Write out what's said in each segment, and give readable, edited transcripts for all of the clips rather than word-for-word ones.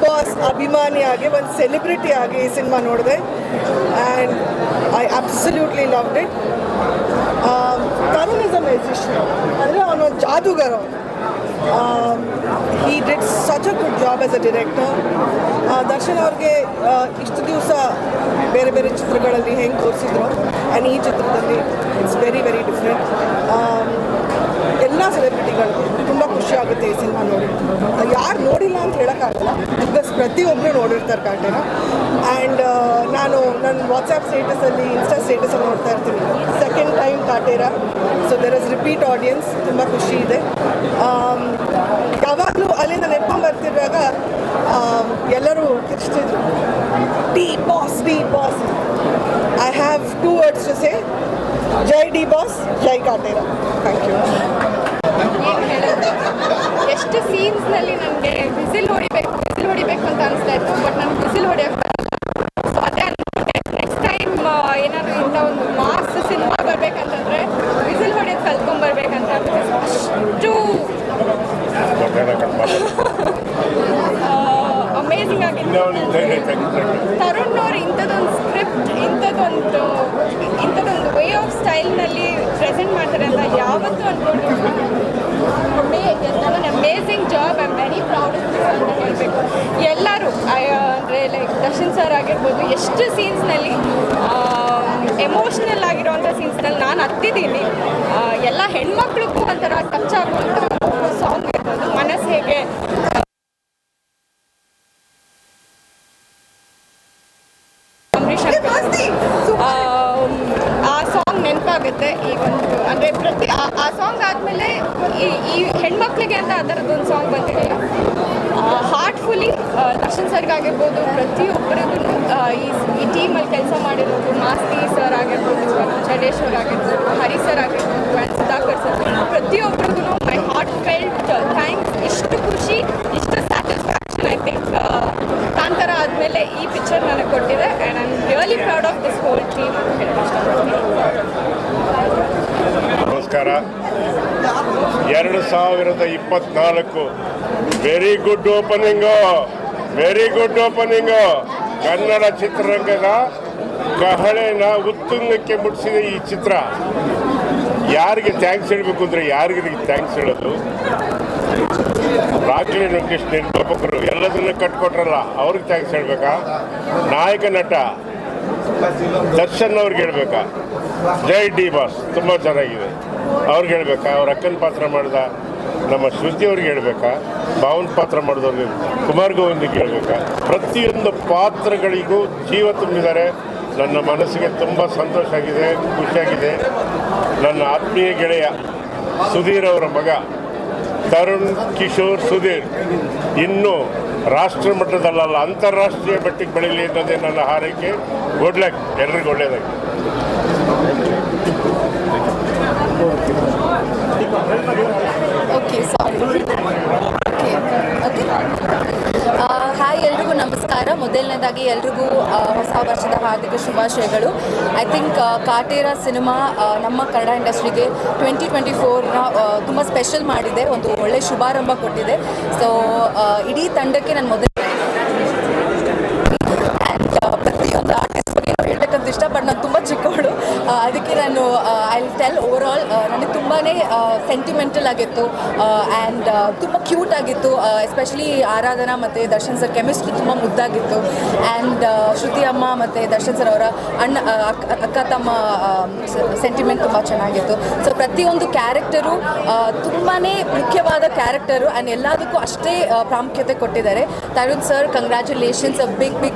Boss ಅಭಿಮಾನಿಯಾಗಿ ಒಂದು celebrity ಆಗಿ ಈ ಸಿನಿಮಾ ನೋಡಿದೆ and I absolutely loved it. Tarun is a musician, ಅಂದರೆ ಅವನೊಂದು ಜಾದೂಗಾರ. he did such a good job as a director. Darshan ಅವ್ರಿಗೆ ಇಷ್ಟು ದಿವಸ ಬೇರೆ ಬೇರೆ ಚಿತ್ರಗಳಲ್ಲಿ ಹೆಂಗೆ ತೋರಿಸಿದ್ರು ಆ್ಯಂಡ್ ಈ ಚಿತ್ರದಲ್ಲಿ ಇಟ್ಸ್ ವೆರಿ ವೆರಿ ಡಿಫ್ರೆಂಟ್. ಎಲ್ಲ ಸೆಲೆಬ್ರಿಟಿಗಳು ತುಂಬ ಖುಷಿ ಆಗುತ್ತೆ ಈ ಸಿನಿಮಾ ನೋಡಿ. ಯಾರು ನೋಡಿಲ್ಲ ಅಂತ ಹೇಳೋಕ್ಕಾಗಲ್ಲ, ಬಿಕಾಸ್ ಪ್ರತಿಯೊಬ್ಬರು ನೋಡಿರ್ತಾರೆ ಕಾಟೇರ. ಆ್ಯಂಡ್ ನಾನು ನನ್ನ ವಾಟ್ಸಪ್ ಸ್ಟೇಟಸಲ್ಲಿ ಇನ್ಸ್ಟಾ ಸ್ಟೇಟಸಲ್ಲಿ ನೋಡ್ತಾ ಇರ್ತೀನಿ, second time Kaatera. So there is repeat audience, ತುಂಬ ಖುಷಿ ಇದೆ. ಯಾವಾಗಲೂ ಅಲ್ಲಿಂದ ನೆಟ್ಕೊಂಡು ಬರ್ತಿರುವಾಗ ಎಲ್ಲರೂ ಕಿರ್ಚ್ತಿದ್ರು, D boss D boss. I have 2 words to say, ಜೈ ಡಿ ಬಾಸ್, ಜೈ ಕಾಟೇರ. Thank you. ಎಷ್ಟು ಸೀನ್ಸ್ನಲ್ಲಿ ನನಗೆ ವಿಸಿಲ್ ಹೊಡಿಬೇಕು ಅಂತ ಅನಿಸ್ತಾ ಇತ್ತು, ಬಟ್ ನನಗೆ ವಿಸಿಲ್ ಹೊಡೆಯೋಕ್ಕೆ ಸೊ ಅದೇ ನೆಕ್ಸ್ಟ್ ಟೈಮ್ ಏನಾದರೂ ಇಂಥ ಒಂದು ಮಾಸ್ ಸಿನಿಮಾ ಬರಬೇಕಂತಂದರೆ ವಿಸಿಲ್ ಹೊಡೆಯೋದು ಕಲ್ತ್ಕೊಂಡ್ಬರ್ಬೇಕಂತ ಅಷ್ಟು ಅಮೇಝಿಂಗ್ ಆಗಿದೆ. ತರುಣ್ ಅವ್ರು ಇಂಥದ್ದೊಂದು ಸ್ಕ್ರಿಪ್ಟ್, ಇಂಥದ್ದೊಂದು ವೇ ಆಫ್ ಸ್ಟೈಲ್ನಲ್ಲಿ ಪ್ರೆಸೆಂಟ್ ಮಾಡ್ತಾರೆ ಅಂತ ಯಾವತ್ತೂ ಅಂದ್ಕೊಂಡಿಲ್ಲ. Amazing job. I am very proud ಅಂತ ಹೇಳಬೇಕು. ಎಲ್ಲರೂ ಅಂದರೆ ಲೈಕ್ ದರ್ಶನ್ ಸರ್ ಆಗಿರ್ಬೋದು, ಎಷ್ಟು ಸೀನ್ಸ್ನಲ್ಲಿ ಎಮೋಷ್ನಲ್ ಆಗಿರೋವಂಥ ಸೀನ್ಸ್ನಲ್ಲಿ ನಾನು ಹತ್ತಿದ್ದೀನಿ. ಎಲ್ಲ ಹೆಣ್ಮಕ್ಳಿಗೂ ಒಂಥರ ಟಚ್ ಆಗುವಂಥ ಸಾಂಗ್ ಇರ್ಬೋದು, ಮನಸ್ಸು ಹೇಗೆ ಆ ಸಾಂಗ್ ನೆನಪಾಗುತ್ತೆ. ಈ ಒಂದು ಅಂದರೆ ಆ ಸಾಂಗ್ ಆದಮೇಲೆ ಈ ಹೆಣ್ಮಕ್ಳಿಗೆ ಅಂತ ಆ ಥರದ್ದೊಂದು ಸಾಂಗ್ ಬಂದಿರಲಿಲ್ಲ. ಹಾರ್ಟ್ಫುಲಿ ದರ್ಶನ್ ಸರ್ಗಾಗಿರ್ಬೋದು, ಪ್ರತಿಯೊಬ್ಬರಿಗೂ ಈ ಟೀಮಲ್ಲಿ ಕೆಲಸ ಮಾಡಿರೋದು ಮಾಸ್ತಿ ಸರ್ ಆಗಿರ್ಬೋದು, ಚಡೇಶ್ವರ್ ಆಗಿರ್ಬೋದು, ಹರಿ ಸರ್ ಆಗಿರ್ಬೋದು, ಆ್ಯಂಡ್ ಸುಧಾಕರ್ ಸರ್, ಪ್ರತಿಯೊಬ್ಬರಿಗೂ ಮೈ ಹಾರ್ಟ್ ಫೆಲ್ಟ್ ಥ್ಯಾಂಕ್ಸ್. ಇಷ್ಟು ಖುಷಿ, ಇಷ್ಟು ಸ್ಯಾಟಿಸ್ಫ್ಯಾಕ್ಷನ್ ಐ ಥಿಂಕ್ ಕಾಂತಾರ ಆದಮೇಲೆ ಈ ಪಿಕ್ಚರ್ ನನಗೆ ಕೊಟ್ಟಿದೆ. And I am really proud of this whole team. ನಮಸ್ಕಾರ. 2024 ವೆರಿ ಗುಡ್ ಓಪನಿಂಗು. ಕನ್ನಡ ಚಿತ್ರರಂಗದ ಕಹಳೆನ ಉತ್ತುಂಗಕ್ಕೆ ಮುಟ್ಟಿಸಿದೆ ಈ ಚಿತ್ರ. ಯಾರಿಗೆ ಥ್ಯಾಂಕ್ಸ್ ಹೇಳಬೇಕು ಅಂದರೆ ಯಾರಿಗೆ ಥ್ಯಾಂಕ್ಸ್ ಹೇಳೋದು? ರಾಕ್ಲಿ ಲೋಕೇಶ್ ನಿರ್ಮಾಪಕರು ಎಲ್ಲದನ್ನು ಕಟ್ಕೊಟ್ರಲ್ಲ, ಅವ್ರಿಗೆ ಥ್ಯಾಂಕ್ಸ್ ಹೇಳ್ಬೇಕಾ? ನಾಯಕ ನಟ ದರ್ಶನ್ ಅವ್ರಿಗೆ ಹೇಳ್ಬೇಕಾ? ಜೈ ಡಿ ಬಾಸ್ ತುಂಬ ಚೆನ್ನಾಗಿದೆ ಅವ್ರಿಗೆ ಹೇಳ್ಬೇಕಾ? ಅವ್ರ ಅಕ್ಕನ ಪಾತ್ರ ಮಾಡಿದ ನಮ್ಮ ಶ್ರುತಿ ಅವ್ರಿಗೆ ಹೇಳ್ಬೇಕಾ? ಭಾವನ್ ಪಾತ್ರ ಮಾಡಿದವ್ರಿಗೆ ಕುಮಾರ್ ಗೋವಿಂದಕ್ಕೆ ಹೇಳ್ಬೇಕಾ? ಪ್ರತಿಯೊಂದು ಪಾತ್ರಗಳಿಗೂ ಜೀವ ತುಂಬಿದ್ದಾರೆ. ನನ್ನ ಮನಸ್ಸಿಗೆ ತುಂಬ ಸಂತೋಷ ಆಗಿದೆ, ಖುಷಿಯಾಗಿದೆ. ನನ್ನ ಆತ್ಮೀಯ ಗೆಳೆಯ ಸುಧೀರ್ ಅವರ ಮಗ ತರುಣ್ ಕಿಶೋರ್ ಸುಧೀರ್ ಇನ್ನೂ ರಾಷ್ಟ್ರ ಮಟ್ಟದಲ್ಲ, ಅಂತಾರಾಷ್ಟ್ರೀಯ ಮಟ್ಟಿಗೆ ಬೆಳೀಲಿ ಅನ್ನೋದೇ ನನ್ನ ಹಾರೈಕೆ. ಗುಡ್ ಲಕ್, ಎಲ್ರಿಗೂ ಒಳ್ಳೆಯದಾಗಿ. ಹಾಯ್, ಎಲ್ರಿಗೂ ನಮಸ್ಕಾರ. ಮೊದಲನೇದಾಗಿ ಎಲ್ರಿಗೂ ಹೊಸ ವರ್ಷದ ಹಾರ್ದಿಕ ಶುಭಾಶಯಗಳು. ಐ ಥಿಂಕ್ ಕಾಟೇರ ಸಿನಿಮಾ ನಮ್ಮ ಕನ್ನಡ ಇಂಡಸ್ಟ್ರಿಗೆ 2024ನ ತುಂಬ ಸ್ಪೆಷಲ್ ಮಾಡಿದೆ, ಒಂದು ಒಳ್ಳೆ ಶುಭಾರಂಭ ಕೊಟ್ಟಿದೆ. ಸೊ ಇಡೀ ತಂಡಕ್ಕೆ ನಾನು ಪ್ರತಿಯೊಂದು ಆರ್ಟಿಸ್ಟ್ ಬಗ್ಗೆ ಹೇಳ್ಬೇಕಂತ ಇಷ್ಟ, ಬಟ್ ನಾನು ತುಂಬ ಚಿಕ್ಕವಳು, ಅದಕ್ಕೆ ನಾನು ಐ ಟೆಲ್ ಓವರ್ ಆಲ್ ನನಗೆ ತುಂಬಾ ಸೆಂಟಿಮೆಂಟಲ್ ಆಗಿತ್ತು ಆ್ಯಂಡ್ ತುಂಬ ಕ್ಯೂಟ್ ಆಗಿತ್ತು. ಎಸ್ಪೆಷಲಿ ಆರಾಧನಾ ಮತ್ತು ದರ್ಶನ್ ಸರ್ ಕೆಮಿಸ್ಟ್ರಿ ತುಂಬ ಮುದ್ದಾಗಿತ್ತು. ಆ್ಯಂಡ್ ಶ್ರುತಿ ಅಮ್ಮ ಮತ್ತು ದರ್ಶನ್ ಸರ್ ಅವರ ಅಕ್ಕ ತಮ್ಮ ಸೆಂಟಿಮೆಂಟ್ ತುಂಬ ಚೆನ್ನಾಗಿತ್ತು. ಸೊ ಪ್ರತಿಯೊಂದು ಕ್ಯಾರೆಕ್ಟರು ತುಂಬಾ ಮುಖ್ಯವಾದ ಕ್ಯಾರೆಕ್ಟರು ಆ್ಯಂಡ್ ಎಲ್ಲದಕ್ಕೂ ಅಷ್ಟೇ ಪ್ರಾಮುಖ್ಯತೆ ಕೊಟ್ಟಿದ್ದಾರೆ. Tarun sir, congratulations,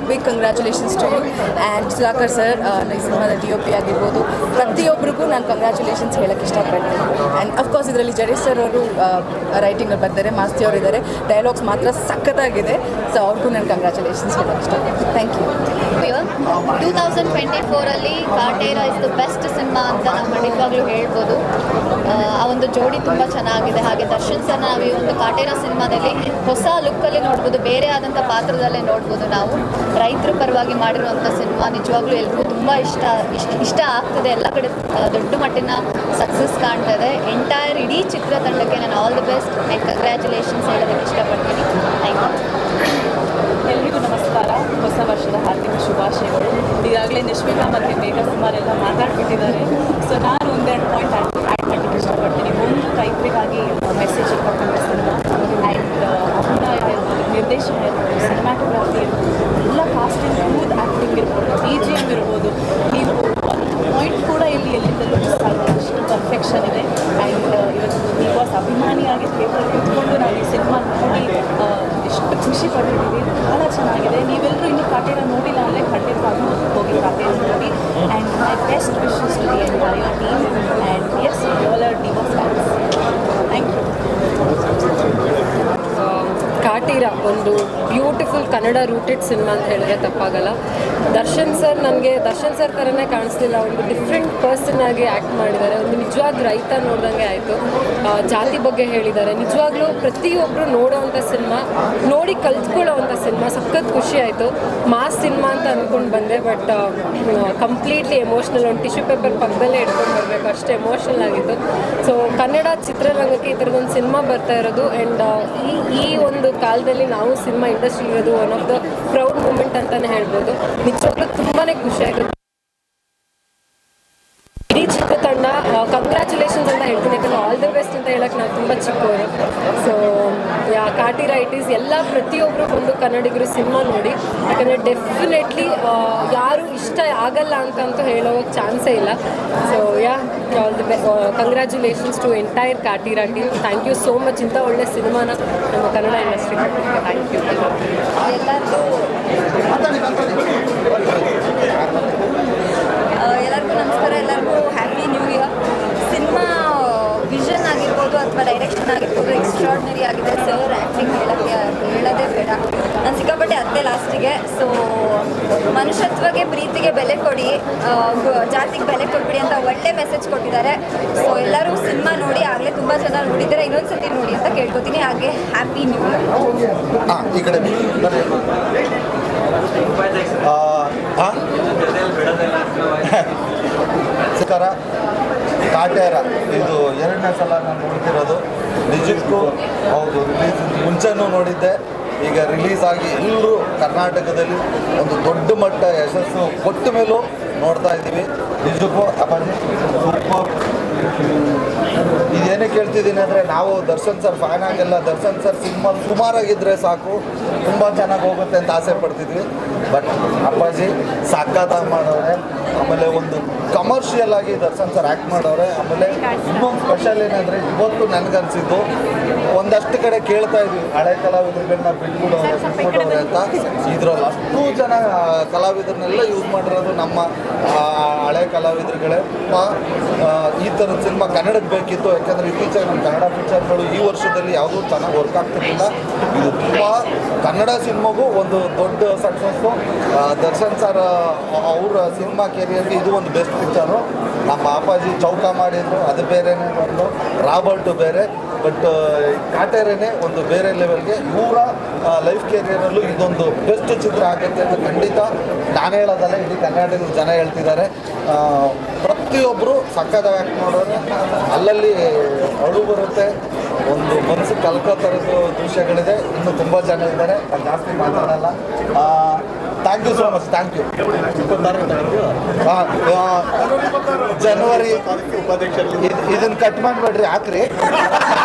big congratulations to you. And Sudhakar sir, ಈ ಸಿನಿಮಾದ DOP ಆಗಿರ್ಬೋದು, ಪ್ರತಿಯೊಬ್ಬರಿಗೂ ನಾನು ಕಂಗ್ರ್ಯಾಚುಲೇಷನ್ಸ್ ಹೇಳೋಕ್ಕೆ ಇಷ್ಟಪಡ್ತೀನಿ. ಆ್ಯಂಡ್ ಅಫ್ಕೋರ್ಸ್ ಇದರಲ್ಲಿ ಜಡೇಶ್ ಸರ್ ಅವರು ರೈಟಿಂಗಲ್ಲಿ ಬರ್ತಾರೆ, ಮಾಸ್ತಿ ಅವರು ಇದ್ದಾರೆ, ಡೈಲಾಗ್ಸ್ ಮಾತ್ರ ಸಖತ್ತಾಗಿದೆ. ಸೊ ಅವ್ರಿಗೂ ನಾನು ಕಂಗ್ರ್ಯಾಚುಲೇಷನ್ಸ್ ಹೇಳೋಕ್ಕೆ ಇಷ್ಟಪಡ್ತೀನಿ. Thank you. 2024 Kaatera is the best cinema ಅಂತ ನಾವು ಖಂಡಿತವಾಗ್ಲೂ ಹೇಳ್ಬೋದು. ಆ ಒಂದು ಜೋಡಿ ತುಂಬ ಚೆನ್ನಾಗಿದೆ. ಹಾಗೆ ದರ್ಶನ್ ಸರ್ ನಾವು ಈ ಒಂದು ಕಾಟೇರ ಸಿನಿಮಾದಲ್ಲಿ ಹೊಸ ಲುಕ್ಕಲ್ಲಿ ನೋಡ್ಬೋದು, ಬೇರೆ ಆದಂಥ ಪಾತ್ರದಲ್ಲೇ ನೋಡ್ಬೋದು. ನಾವು ರೈತರ ಪರವಾಗಿ ಮಾಡಿರುವಂಥ ಸಿನಿಮಾ ನಿಜವಾಗ್ಲೂ ಎಲ್ರಿಗೂ ತುಂಬ ಇಷ್ಟ ಆಗ್ತದೆ. ಎಲ್ಲ ಕಡೆ ದೊಡ್ಡ ಮಟ್ಟಿನ ಸಕ್ಸಸ್ ಕಾಣ್ತದೆ. ಎಂಟೈರ್ ಇಡೀ ಚಿತ್ರತಂಡಕ್ಕೆ ನಾನು all the best and congratulations ಹೇಳೋದಕ್ಕೆ ಇಷ್ಟಪಡ್ತೀನಿ. Thank you. ಹೊಸ ವರ್ಷದ ಹಾರ್ದಿಕ ಶುಭಾಶಯಗಳು. ಈಗಾಗಲೇ ನಿಶ್ಮಿತಾ ಮತ್ತು ಮೇಘ ಸುಮಾರೆಲ್ಲ ಮಾತಾಡ್ಬಿಟ್ಟಿದ್ದಾರೆ. ಸೊ ನಾನು ಒಂದೆರಡು ಪಾಯಿಂಟ್ ಆ್ಯಡ್ ಮಾಡಲಿಕ್ಕೆ ಇಷ್ಟಪಡ್ತೀನಿ. ಒಂದು ರೈತರಿಗಾಗಿ ಮೆಸೇಜ್ ಇರ್ತಕ್ಕಂಥ ಸಿನಿಮಾ ಆ್ಯಂಡ್ ಅಭಿನಯ ಇರ್ಬೋದು, ನಿರ್ದೇಶನ ಇರ್ಬೋದು, ಸಿನಿಮ್ಯಾಟೋಗ್ರಫಿ ಇರ್ಬೋದು, ಎಲ್ಲ ಕಾಸ್ಟ್ ಆ್ಯಂಡ್ ಸ್ಮೂತ್ ಆ್ಯಕ್ಟಿಂಗ್ ಇರ್ಬೋದು, BGM ಇರ್ಬೋದು, ನೀವು ಒಂದು ಪಾಯಿಂಟ್ ಕೂಡ ಇಲ್ಲಿ ಎಲ್ಲಿಂದಲೂ ಮಿಸ್ ಆಗಲ್ಲ, ಅಷ್ಟು ಪರ್ಫೆಕ್ಷನ್ ಇದೆ. ಆ್ಯಂಡ್ ಇವತ್ತು ಬಿಗ್ ಬಾಸ್ ಅಭಿಮಾನಿಯಾಗಿ ಥಿಯೇಟರ್ ಕೂತ್ಕೊಂಡು ನಾವು ಈ ಸಿನಿಮಾ ನೋಡಿ ಎಷ್ಟು ಖುಷಿ ಪಟ್ಟಿದ್ದೀವಿ. ಭಾಳ ಚೆನ್ನಾಗಿದೆ. ನೀವೆಲ್ಲರೂ ಇನ್ನೂ ಕಾಟೇರ ನೋಡಿಲ್ಲ ಅಂದರೆ ಖಂಡಿತವಾಗ್ಲೂ ಹೋಗಿ ಕಾಟೇರ ನೋಡಿ. And my best wishes to the entire team. And as all are divorce fans. Thank you. Kaatera ಒಂದು ಬ್ಯೂಟಿಫುಲ್ ಕನ್ನಡ ರೂಟೆಡ್ ಸಿನಿಮಾ ಅಂತ ಹೇಳಿದ್ರೆ ತಪ್ಪಾಗಲ್ಲ. ದರ್ಶನ್ ಸರ್ ಥರನೇ ಕಾಣಿಸ್ಲಿಲ್ಲ. ಒಂದು ಡಿಫ್ರೆಂಟ್ ಪರ್ಸನ್ ಆಗಿ ಆ್ಯಕ್ಟ್ ಮಾಡಿದ್ದಾರೆ. ಒಂದು ನಿಜವಾದ ರೈತ ನೋಡ್ದಂಗೆ ಆಯಿತು. ಜಾತಿ ಬಗ್ಗೆ ಹೇಳಿದ್ದಾರೆ. ನಿಜವಾಗ್ಲೂ ಪ್ರತಿಯೊಬ್ಬರು ನೋಡೋವಂಥ ಸಿನಿಮಾ, ನೋಡಿ ಕಲ್ತ್ಕೊಳ್ಳೋವಂಥ ಸಿನಿಮಾ. ಸಖತ್ ಖುಷಿ ಆಯಿತು. ಮಾಸ್ ಸಿನಿಮಾ ಅಂತ ಅಂದ್ಕೊಂಡು ಬಂದೆ, ಬಟ್ ಕಂಪ್ಲೀಟ್ಲಿ ಎಮೋಷ್ನಲ್. ಒಂದು ಟಿಶ್ಯೂ ಪೇಪರ್ ಪಕ್ಕದಲ್ಲೇ ಇಟ್ಕೊಂಡು ಬರಬೇಕು, ಅಷ್ಟು ಎಮೋಷ್ನಲ್ ಆಗಿತ್ತು. ಸೊ ಕನ್ನಡ ಚಿತ್ರರಂಗಕ್ಕೆ ಈ ಥರದೊಂದು ಸಿನಿಮಾ ಬರ್ತಾ ಇರೋದು ಆ್ಯಂಡ್ ಈ ಒಂದು ಕಾಲದಲ್ಲಿ ನಾವು ಸಿನಿಮಾ ಇಂಡಸ್ಟ್ರಿ ಇರೋದು one of the proud moment ಅಂತಲೇ ಹೇಳ್ಬೋದು. ನಿಜವಾಗ್ಲೂ ತುಂಬಾ ಖುಷಿ ಆಗುತ್ತೆ. ಇಡೀ ಚಿತ್ರತಂಡ ಕಂಗ್ರ್ಯಾಚುಲೇಷನ್ಸ್ ಅಂತ ಹೇಳ್ತೀನಿ, ಯಾಕಂದರೆ ಆಲ್ ದ ಬೆಸ್ಟ್ ಅಂತ ಹೇಳಕ್ಕೆ ನಾವು ತುಂಬ ಚಿಕ್ಕವರು. ಸೊ ಕಾಟೀರ ಇಟ್ ಈಸ್ ಎಲ್ಲ ಪ್ರತಿಯೊಬ್ಬರು ಬಂದು ಕನ್ನಡಿಗರು ಸಿನಿಮಾ ನೋಡಿ, ಯಾಕಂದರೆ ಡೆಫಿನೆಟ್ಲಿ ಯಾರು ಇಷ್ಟ ಆಗಲ್ಲ ಅಂತಂತೂ ಹೇಳೋ ಚಾನ್ಸೇ ಇಲ್ಲ. So all the best, congratulations to entire Kaatera team. Thank you so much. ಇಂಥ ಒಳ್ಳೆ ಸಿನಿಮಾನ ನಮ್ಮ ಕನ್ನಡ ಇಂಡಸ್ಟ್ರಿಗೆ. Thank you. ಎಲ್ಲರಿಗೂ ನಮಸ್ಕಾರ. ಎಲ್ಲರಿಗೂ happy new year. Cinema vision ಆಗಿರ್ಬೋದು ಅಥವಾ ಡೈರೆಕ್ಷನ್ ಆಗಿರ್ಬೋದು ಎಕ್ಸ್ಟ್ರಾರ್ಡಿನರಿ ಆಗಿದೆ. ಸರ್ ಆ್ಯಕ್ಟಿಂಗ್ ಹೇಳೋದೇ ಬೇಡ. ನಾನು ಸಿಕ್ಕಾಪಟ್ಟೆ ಅತ್ತೆ ಲಾಸ್ಟಿಗೆ. ಸೊ ಮನುಷ್ಯತ್ವಕ್ಕೆ, ಪ್ರೀತಿಗೆ ಬೆಲೆ ಕೊಡಿ, ಜಾತಿಗೆ ಬೆಲೆ ಕೊಟ್ಬಿಡಿ ಅಂತ ಒಳ್ಳೆ ಮೆಸೇಜ್ ಕೊಟ್ಟಿದ್ದಾರೆ. ಸೊ ಎಲ್ಲರೂ ಸಿನಿಮಾ ನೋಡಿ, ಆಗಲೇ ತುಂಬ ಜನ ನೋಡಿದ್ದಾರೆ, ಇನ್ನೊಂದ್ಸತಿ ನೋಡಿ ಅಂತ ಕೇಳ್ಕೊತೀನಿ. ಹಾಗೆ ಹ್ಯಾಪಿ ನ್ಯೂ ಇಯರ್. ಈ ಕಡೆ ಸಕಾರ ಕಾಟೇರ ಇದು 2ನೇ ಸಲ ನಾನು ನೋಡ್ತಿರೋದು. ನಿಜಕ್ಕೂ ಹೌದು, ರಿಲೀಸ್ ಮುಂಚೆನೂ ನೋಡಿದ್ದೆ. ಈಗ ರಿಲೀಸ್ ಆಗಿ ಎಲ್ಲರೂ ಕರ್ನಾಟಕದಲ್ಲಿ ಒಂದು ದೊಡ್ಡ ಮಟ್ಟ ಯಶಸ್ಸು ಕೊಟ್ಟ ಮೇಲೂ ನೋಡ್ತಾ ಇದ್ದೀವಿ. ನಿಜಕ್ಕೂ ಅಪ್ಪಾಜಿ ಸೂಪರ್. ಇದೇನೇ ಕೇಳ್ತಿದ್ದೀನಿ ಅಂದರೆ, ನಾವು ದರ್ಶನ್ ಸರ್ ಫ್ಯಾನ್ ಆಗಿಲ್ಲ. ದರ್ಶನ್ ಸರ್ ಸಿನಿಮಾ ಸುಮಾರಾಗಿದ್ದರೆ ಸಾಕು, ತುಂಬ ಚೆನ್ನಾಗಿ ಹೋಗುತ್ತೆ ಅಂತ ಆಸೆ ಪಡ್ತಿದ್ವಿ. ಬಟ್ ಅಪ್ಪಾಜಿ ಸಖತ್ತಾಗಿ ಮಾಡವ್ರೆ. ಆಮೇಲೆ ಒಂದು ಕಮರ್ಷಿಯಲ್ ಆಗಿ ದರ್ಶನ್ ಸರ್ ಆ್ಯಕ್ಟ್ ಮಾಡವ್ರೆ. ಆಮೇಲೆ ಇನ್ನೊಂದು ಸ್ಪೆಷಲ್ ಏನಂದರೆ, ಇವತ್ತು ನನಗನ್ಸಿದ್ದು ಒಂದಷ್ಟು ಕಡೆ ಕೇಳ್ತಾ ಇದ್ವಿ ಹಳೆ ಕಲಾವಿದರುಗಳನ್ನ ಬಿಟ್ಬಿಡೋರೆ ಅಂತ. ಇದರಲ್ಲಿ ಅಷ್ಟು ಜನ ಕಲಾವಿದರನ್ನೆಲ್ಲ ಯೂಸ್ ಮಾಡಿರೋದು ನಮ್ಮ ಹಳೆ ಕಲಾವಿದರುಗಳೇ. ಈ ಥರದ ಸಿನಿಮಾ ಕನ್ನಡಕ್ಕೆ ಬೇಕಿತ್ತು. ಯಾಕಂದರೆ ಇತ್ತೀಚೆಗೆ ನಮ್ಮ ಕನ್ನಡ ಪಿಕ್ಚರ್ಗಳು ಈ ವರ್ಷದಲ್ಲಿ ಯಾವುದೂ ಚೆನ್ನಾಗಿ ವರ್ಕ್ ಆಗ್ತಿರ್ಲಿಲ್ಲ. ಇದು ತುಂಬ ಕನ್ನಡ ಸಿನಿಮಾಗೂ ಒಂದು ದೊಡ್ಡ ಸಕ್ಸಸ್ಸು. ದರ್ಶನ್ ಸರ್ ಅವರ ಸಿನಿಮಾ ಕೆರಿಯರ್ಗೆ ಇದು ಒಂದು ಬೆಸ್ಟ್ ಪಿಕ್ಚರು. ನಮ್ಮ ಅಪ್ಪಾಜಿ ಚೌಕ ಮಾಡಿದ್ರು, ಅದು ಬೇರೆನೇ ಒಂದು ರಾಬರ್ಟು ಬೇರೆ. ಬಟ್ ಕಾಟೇರನೇ ಒಂದು ಬೇರೆ ಲೆವೆಲ್ಗೆ. ಇವರ ಲೈಫ್ ಕೆರಿಯರಲ್ಲೂ ಇದೊಂದು ಬೆಸ್ಟ್ ಚಿತ್ರ ಆಗುತ್ತೆ ಅಂತ ಖಂಡಿತ ನಾನು ಹೇಳೋದಲ್ಲ, ಇಡೀ ಕರ್ನಾಟಕದ ಜನ ಹೇಳ್ತಿದ್ದಾರೆ. ಪ್ರತಿಯೊಬ್ಬರು ಸಕ್ಕತ್ತಾಗಿ ಆ್ಯಕ್ಟ್ ಮಾಡೋರು. ಅಲ್ಲಲ್ಲಿ ಅಳು ಬರುತ್ತೆ, ಒಂದು ಮನಸ್ಸು ಕಲ್ಕೋ ಥರದ್ದು ದೃಶ್ಯಗಳಿದೆ. ಇನ್ನೂ ತುಂಬ ಜನ ಇದ್ದಾರೆ, ನಾನು ಜಾಸ್ತಿ ಮಾತಾಡಲ್ಲ. Thank you so much. Thank you. ಜನವರಿ ಇದನ್ನು ಕಟ್ ಮಾಡಿಬಿಡ್ರಿ, ಹಾಕ್ರಿ.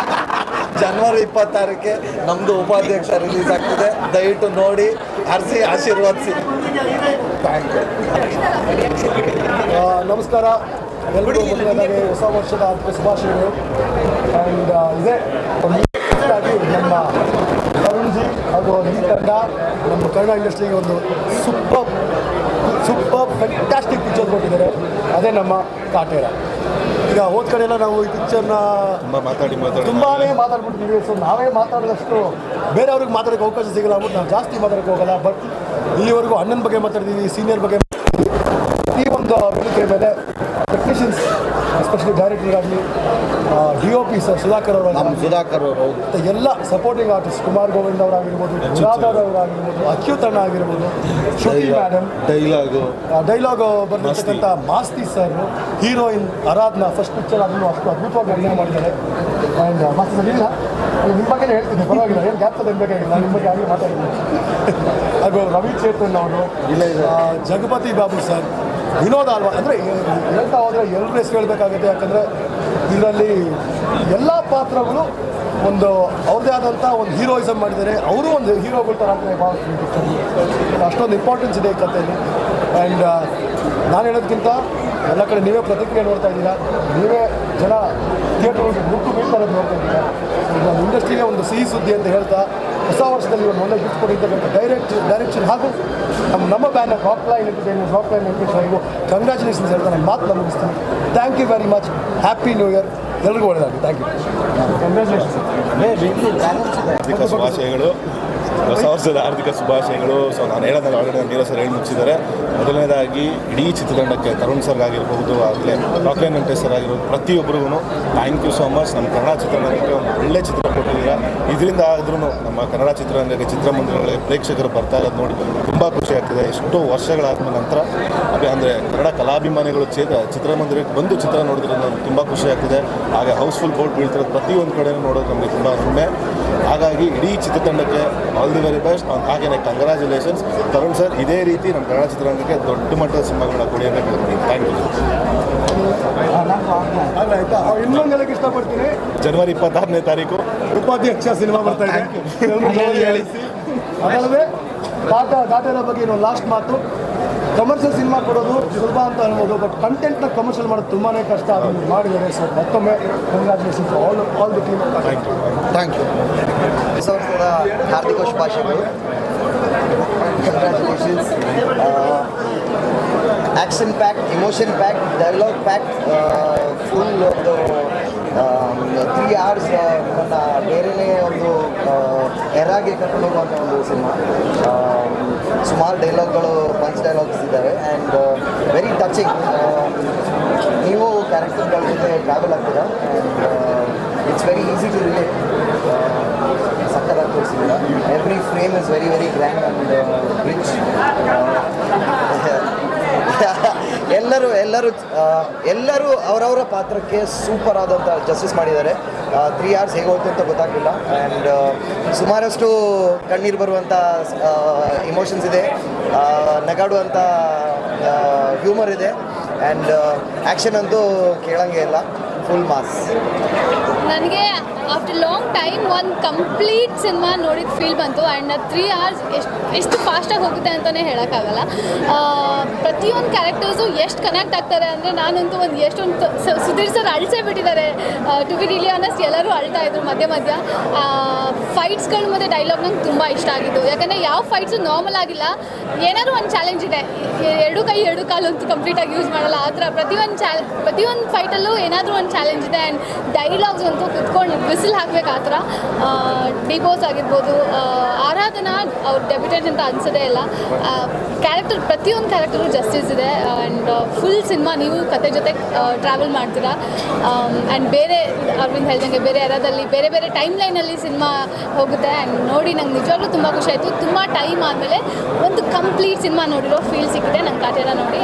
ಜನವರಿ 26ಕ್ಕೆ ನಮ್ಮದು ಉಪಾಧ್ಯಕ್ಷ ರಿಲೀಸ್ ಆಗ್ತಿದೆ. ದಯವಿಟ್ಟು ನೋಡಿ, ಹರಿಸಿ, ಆಶೀರ್ವಾದಿಸಿ. Thank you. ನಮಸ್ಕಾರ ಎಲ್ಲರಿಗೂ. ಮೊದಲನೇದಾಗಿ ಹೊಸ ವರ್ಷದ ಆರ್ಥಿಕ ಶುಭಾಶಯಗಳು. ಆ್ಯಂಡ್ ಇದೇ ನಮ್ಮ ತರುಣ್ಜಿ ಹಾಗೂ ಈ ತಂಡ ನಮ್ಮ ಕನ್ನಡ ಇಂಡಸ್ಟ್ರಿಗೆ ಒಂದು ಸೂಪರ್ ಫ್ಯಾಂಟಾಸ್ಟಿಕ್ ಪಿಕ್ಚರ್ ಕೊಟ್ಟಿದ್ದಾರೆ. ಅದೇ ನಮ್ಮ ಕಾಟೇರ. ಈಗ ಹೋದ ಕಡೆ ಎಲ್ಲ ನಾವು ಈ ಪಿಕ್ಚರ್ನ ತುಂಬಾ ಮಾತಾಡ್ಬಿಟ್ಟಿದ್ದೀವಿ. ಸೊ ನಾವೇ ಮಾತಾಡಿದಷ್ಟು ಬೇರೆಯವ್ರಿಗೆ ಮಾತಾಡೋಕ್ಕೆ ಅವಕಾಶ ಸಿಗಲ್ಲ ಅಂದ್ಬಿಟ್ಟು ನಾವು ಜಾಸ್ತಿ ಮಾತಾಡೋಕ್ಕೆ ಹೋಗಲ್ಲ. ಬಟ್ ಇಲ್ಲಿವರೆಗೂ ಅಣ್ಣನ ಬಗ್ಗೆ ಮಾತಾಡ್ತೀವಿ, ಸೀನಿಯರ್ ಬಗ್ಗೆ. ಈ ಒಂದು ವೇದಿಕೆ ಮೇಲೆ ಟೆಕ್ನಿಷಿಯನ್ಸ್ ಎಸ್ಪೆಷಲಿ ಡೈರೆಕ್ಟರ್ಗಾಗಲಿ DOP ಸರ್ ಸುಧಾಕರ್ ನಮ್ಮ ಅವರಾಗಲಿ ಸುಧಾಕರ್ ಅವರು ಮತ್ತು ಎಲ್ಲ ಸಪೋರ್ಟಿಂಗ್ ಆರ್ಟಿಸ್ಟ್ ಕುಮಾರ್ ಗೋವಿಂದ್ ಅವರಾಗಿರ್ಬೋದು ಗುಲಾದರ್ ಅವರಾಗಿರ್ಬೋದು ಅಚ್ಯುತ್ ಅಣ್ಣ ಆಗಿರ್ಬೋದು ಶ್ರುತಿ ಮೇಡಮ್ ಡೈಲಾಗು ಡೈಲಾಗ್ ಬರೆದಿರ್ತಕ್ಕಂಥ Masti sir heroine Aradhana first picture ಅದನ್ನು ಅಷ್ಟು ಅದ್ಭುತವಾಗಿ ಅಭಿನಯ ಮಾಡಿದ್ದಾರೆ ಆ್ಯಂಡ್ ಮಾಸ್ತಿ ಸರ್ ಇಲ್ಲ ನಿಮ್ಮ ಬಗ್ಗೆ ಹೇಳ್ತೀನಿ ಪರವಾಗಿಲ್ಲ ಏನು ಗ್ಯಾಪ್ ಬೇಕಾಗಿಲ್ಲ ನಿಮ್ಮ ಬಗ್ಗೆ ಆಗಲಿ ಮಾತಾಡ್ತೀನಿ ಹಾಗೂ ರವಿ ಚೇತನ್ ಅವರು ಜಗಪತಿ ಬಾಬು ಸರ್ ವಿನೋದ ಅಲ್ವಾ ಅಂದರೆ ಹೇಳ್ತಾ ಹೋದರೆ ಎಲ್ಲರೂ ಹೆಸರು ಹೇಳಬೇಕಾಗುತ್ತೆ ಯಾಕಂದರೆ ಇದರಲ್ಲಿ ಎಲ್ಲ ಪಾತ್ರಗಳು ಒಂದು ಅವ್ರದ್ದೇ ಆದಂಥ ಒಂದು ಹೀರೋಯಿಸಮ್ ಮಾಡಿದ್ದಾರೆ ಅವರು ಒಂದು ಹೀರೋಗಳ ಥರ ಅಷ್ಟೊಂದು ಇಂಪಾರ್ಟೆನ್ಸ್ ಇದೆ ಈ ಕಥೆಯಲ್ಲಿ ಆ್ಯಂಡ್ ನಾನು ಹೇಳೋದಕ್ಕಿಂತ ಎಲ್ಲ ಕಡೆ ನೀವೇ ಪ್ರತಿಕ್ರಿಯೆ ನೋಡ್ತಾ ಇದ್ದೀರಾ ನೀವೇ ಜನ ಥಿಯೇಟರ್ಗೆ ಮುಟ್ಟು ಬೀಳ್ತಾ ಇರೋದು ನೋಡ್ತಾ ಇದ್ದೀರಾ ನಮ್ಮ ಇಂಡಸ್ಟ್ರಿಗೆ ಒಂದು ಸಿಹಿ ಸುದ್ದಿ ಅಂತ ಹೇಳ್ತಾ ಹೊಸ ವರ್ಷದಲ್ಲಿ ಒಂದು ಒಳ್ಳೆ ಗಿಫ್ಟ್ ಕೊಟ್ಟಿರ್ತಕ್ಕಂಥ ಡೈರೆಕ್ಷನ್ ಹಾಗೂ ನಮ್ಮ ಬ್ಯಾನರ್ ರಾಕ್ ಲೈನ್ ಎಂಟರ್ಟೈನ್ಮೆಂಟ್ಗೂ ಕಂಗ್ರ್ಯಾಚುಲೇಷನ್ಸ್ ಹೇಳ್ತಾ ನಾನು ಮಾತು ಮುಗಿಸ್ತೀನಿ thank you very much happy new year ಎಲ್ರಿಗೂ ಒಳ್ಳೆಯದಾಗಿ ಥ್ಯಾಂಕ್ ಯು ಕಂಗ್ರ್ಯಾಚುಲೇಷನ್ಸ್ ಆರ್ಥಿಕ ಶುಭಾಶಯಗಳು ಹೊಸ ವರ್ಷದ ಆರ್ಥಿಕ ಶುಭಾಶಯಗಳು. ಸೊ ನಾನು ಹೇಳೋದಲ್ಲ ಆಲ್ರೆಡಿ ನೀರಜ್ ಸರ್ ಹೇಳಿ ಮುಗಿಸಿದ್ದಾರೆ. ಮೊದಲನೇದಾಗಿ ಇಡೀ ಚಿತ್ರತಂಡಕ್ಕೆ ತರುಣ್ ಸರ್ ಆಗಿರ್ಬೋದು, ಆಗಲೇ ರಾಕ್ಲೈನ್ ವೆಂಕಟೇಶ್ ಸರ್ ಆಗಿರ್ಬೋದು, ಪ್ರತಿಯೊಬ್ಬರಿಗೂ ಥ್ಯಾಂಕ್ ಯು ಸೋ ಮಚ್. ನಮ್ಮ ಕನ್ನಡ ಚಿತ್ರರಂಗಕ್ಕೆ ಒಂದು ಒಳ್ಳೆ ಚಿತ್ರ ಕೊಟ್ಟಿದ್ದೀರಾ. ಇದರಿಂದ ಆದ್ರೂ ನಮ್ಮ ಕನ್ನಡ ಚಿತ್ರರಂಗಕ್ಕೆ ಚಿತ್ರಮಂದಿರಗಳಿಗೆ ಪ್ರೇಕ್ಷಕರು ಬರ್ತಾ ಇರೋದು ನೋಡಿ ತುಂಬ ಖುಷಿ ಆಗ್ತಿದೆ. ಎಷ್ಟೋ ವರ್ಷಗಳಾದ ನಂತರ ಅಂದರೆ ಕನ್ನಡ ಕಲಾಭಿಮಾನಿಗಳು ಚಿತ್ರಮಂದಿರಕ್ಕೆ ಬಂದು ಚಿತ್ರ ನೋಡಿದ್ರಿಂದ ತುಂಬ ಖುಷಿ ಆಗ್ತಿದೆ. ಹಾಗೆ ಹೌಸ್ಫುಲ್ ಬೋರ್ಡ್ ಬೀಳ್ತಿರೋದು ಪ್ರತಿಯೊಂದು ಕಡೆ ನೋಡೋದು ನಮಗೆ ತುಂಬ ಹೆಮ್ಮೆ. ಹಾಗಾಗಿ ಇಡೀ ಚಿತ್ರತಂಡಕ್ಕೆ ಆಲ್ ದಿ ವೆರಿ ಬೆಸ್ಟ್. ಹಾಗೆಯೇ ಕಂಗ್ರ್ಯಾಚುಲೇಷನ್ಸ್ ತರುಣ್ ಸರ್. ಇದೇ ರೀತಿ ನಮ್ಮ ಕನ್ನಡ ಚಿತ್ರರಂಗಕ್ಕೆ ದೊಡ್ಡ ಮಟ್ಟದ ಸಿನಿಮಾಗಳನ್ನ ಕೊಡಿ ಅಂತ ಕೇಳ್ತೀನಿ. Thank you. ಆಯ್ತಾ ಇನ್ನೊಂದು ಹೇಳಕ್ಕೆ ಇಷ್ಟಪಡ್ತೀನಿ, ಜನವರಿ 26ನೇ ತಾರೀಕು ಉಪಾಧ್ಯಕ್ಷ ಸಿನಿಮಾ ಬರ್ತಾ ಇದೆ. ಅದಲ್ಲದೆ ಟಾಟಾದ ಬಗ್ಗೆ ಇನ್ನೊಂದು ಲಾಸ್ಟ್ ಮಾತು, ಕಮರ್ಷಿಯಲ್ ಸಿನಿಮಾ ಕೊಡೋದು ಸುಲಭ ಅಂತ ಅನ್ಬೋದು, ಬಟ್ ಕಂಟೆಂಟ್ನ ಕಮರ್ಷಿಯಲ್ ಮಾಡೋದು ತುಂಬಾ ಕಷ್ಟ. ಅದನ್ನು ಮಾಡಿದ್ದಾರೆ. ಸೊ ಮತ್ತೊಮ್ಮೆ congratulations all the team. Thank you. ಹೊಸ ವರ್ಷದ ಹಾರ್ದಿಕ ಶುಭಾಶಯಗಳು. Congratulations. Action pack, emotion pack, dialogue pack, full ಒಂದು 3 hours ನನ್ನ ಬೇರೆಯೇ ಒಂದು ಎರಾಗೆ ಕರ್ಕೊಂಡು ಹೋಗುವಂಥ ಒಂದು ಸಿನಿಮಾ. ಸುಮಾರು ಡೈಲಾಗ್ಗಳು, ಪಂಚ್ ಡೈಲಾಗ್ಸ್ ಇದ್ದಾವೆ ಆ್ಯಂಡ್ ವೆರಿ ಟಚಿಂಗ್. ನೀವು ಕ್ಯಾರೆಕ್ಟರ್ಗಳ ಜೊತೆ ಟ್ರಾವೆಲ್ ಆಗ್ತೀರಾ and it's very easy to relate. ಸಕ್ಕದಾಗಿ ತೋರಿಸಿದ್ದೀರಾ. Every frame is very very grand and rich. ಎಲ್ಲರೂ ಅವರವರ ಪಾತ್ರಕ್ಕೆ ಸೂಪರ್ ಆದಂಥ ಜಸ್ಟಿಸ್ ಮಾಡಿದ್ದಾರೆ. 3 hours ಹೇಗೆ ಹೋಯ್ತು ಅಂತ ಗೊತ್ತಾಗಲಿಲ್ಲ ಆ್ಯಂಡ್ ಸುಮಾರಷ್ಟು ಕಣ್ಣೀರು ಬರುವಂಥ ಇಮೋಷನ್ಸ್ ಇದೆ, ನಗಾಡುವಂಥ ಹ್ಯೂಮರ್ ಇದೆ ಆ್ಯಂಡ್ ಆ್ಯಕ್ಷನ್ ಅಂತೂ ಕೇಳಂಗೆ ಇಲ್ಲ, ಫುಲ್ ಮಾಸ್. ನನಗೆ ಆಫ್ಟರ್ ಲಾಂಗ್ ಟೈಮ್ ಒಂದು ಕಂಪ್ಲೀಟ್ ಸಿನಿಮಾ ನೋಡಿದ ಫೀಲ್ ಬಂತು ಆ್ಯಂಡ್ 3 hours ಎಷ್ಟು ಫಾಸ್ಟಾಗಿ ಹೋಗುತ್ತೆ ಅಂತಲೇ ಹೇಳೋಕ್ಕಾಗಲ್ಲ. ಪ್ರತಿಯೊಂದು ಕ್ಯಾರೆಕ್ಟರ್ಸು ಎಷ್ಟು ಕನೆಕ್ಟ್ ಆಗ್ತಾರೆ ಅಂದರೆ ನಾನಂತೂ ಎಷ್ಟೊಂದು ಸುಧೀರ್ ಸರ್ ಅಳಿಸೇ ಬಿಟ್ಟಿದ್ದಾರೆ. ಟು ಬಿ ರಿಲಿ ಆನೆಸ್ಟ್ ಎಲ್ಲರೂ ಅಳ್ತಾ ಇದ್ರು ಮಧ್ಯ. ಫೈಟ್ಸ್ಗಳು ಮತ್ತು ಡೈಲಾಗ್ ನಂಗೆ ತುಂಬ ಇಷ್ಟ ಆಗಿದ್ದು. ಯಾಕಂದರೆ ಯಾವ ಫೈಟ್ಸು ನಾರ್ಮಲ್ ಆಗಿಲ್ಲ, ಏನಾದರೂ ಒಂದು ಚಾಲೆಂಜ್ ಇದೆ. 2 ಕೈ 2 ಕಾಲು ಅಂತೂ ಕಂಪ್ಲೀಟಾಗಿ ಯೂಸ್ ಮಾಡಲ್ಲ. ಆ ಥರ ಪ್ರತಿಯೊಂದು ಫೈಟಲ್ಲೂ ಏನಾದರೂ ಒಂದು ಚಾಲೆಂಜ್ ಇದೆ ಆ್ಯಂಡ್ ಡೈಲಾಗ್ಸ್ ಅಂತೂ ಕುತ್ಕೊಂಡು ಬಿಸಿಲು ಹಾಕಬೇಕು. ಆ ಥರ ಡಿಬೋಸ್ ಆಗಿರ್ಬೋದು, ಆರಾಧನಾ ಅವ್ರ ಡೆಬ್ಯೂಟೆಂಟ್ ಅಂತ ಅನ್ಸೋದೇ ಇಲ್ಲ. ಕ್ಯಾರೆಕ್ಟರ್ ಪ್ರತಿಯೊಂದು ಕ್ಯಾರೆಕ್ಟರು ಜಸ್ಟಿಸ್ ಇದೆ ಆ್ಯಂಡ್ ಫುಲ್ ಸಿನಿಮಾ ನೀವು ಕತೆ ಜೊತೆ ಟ್ರಾವೆಲ್ ಮಾಡ್ತೀರಾ ಆ್ಯಂಡ್ ಬೇರೆ ಅರವಿಂದ್ ಹೇಳ್ದಂಗೆ ಬೇರೆ ಯಾರಾದಲ್ಲಿ ಬೇರೆ ಬೇರೆ ಟೈಮ್ ಲೈನಲ್ಲಿ ಸಿನಿಮಾ ಹೋಗುತ್ತೆ ಆ್ಯಂಡ್ ನೋಡಿ ನಂಗೆ ನಿಜವಾಗ್ಲೂ ತುಂಬ ಖುಷಿ ಆಯಿತು. ತುಂಬ ಟೈಮ್ ಆದಮೇಲೆ ಒಂದು ಕಂಪ್ಲೀಟ್ ಸಿನಿಮಾ ನೋಡಿರೋ ಫೀಲ್ ಸಿಕ್ಕಿದೆ ನಂಗೆ ಕಾಟೇರ ನೋಡಿ.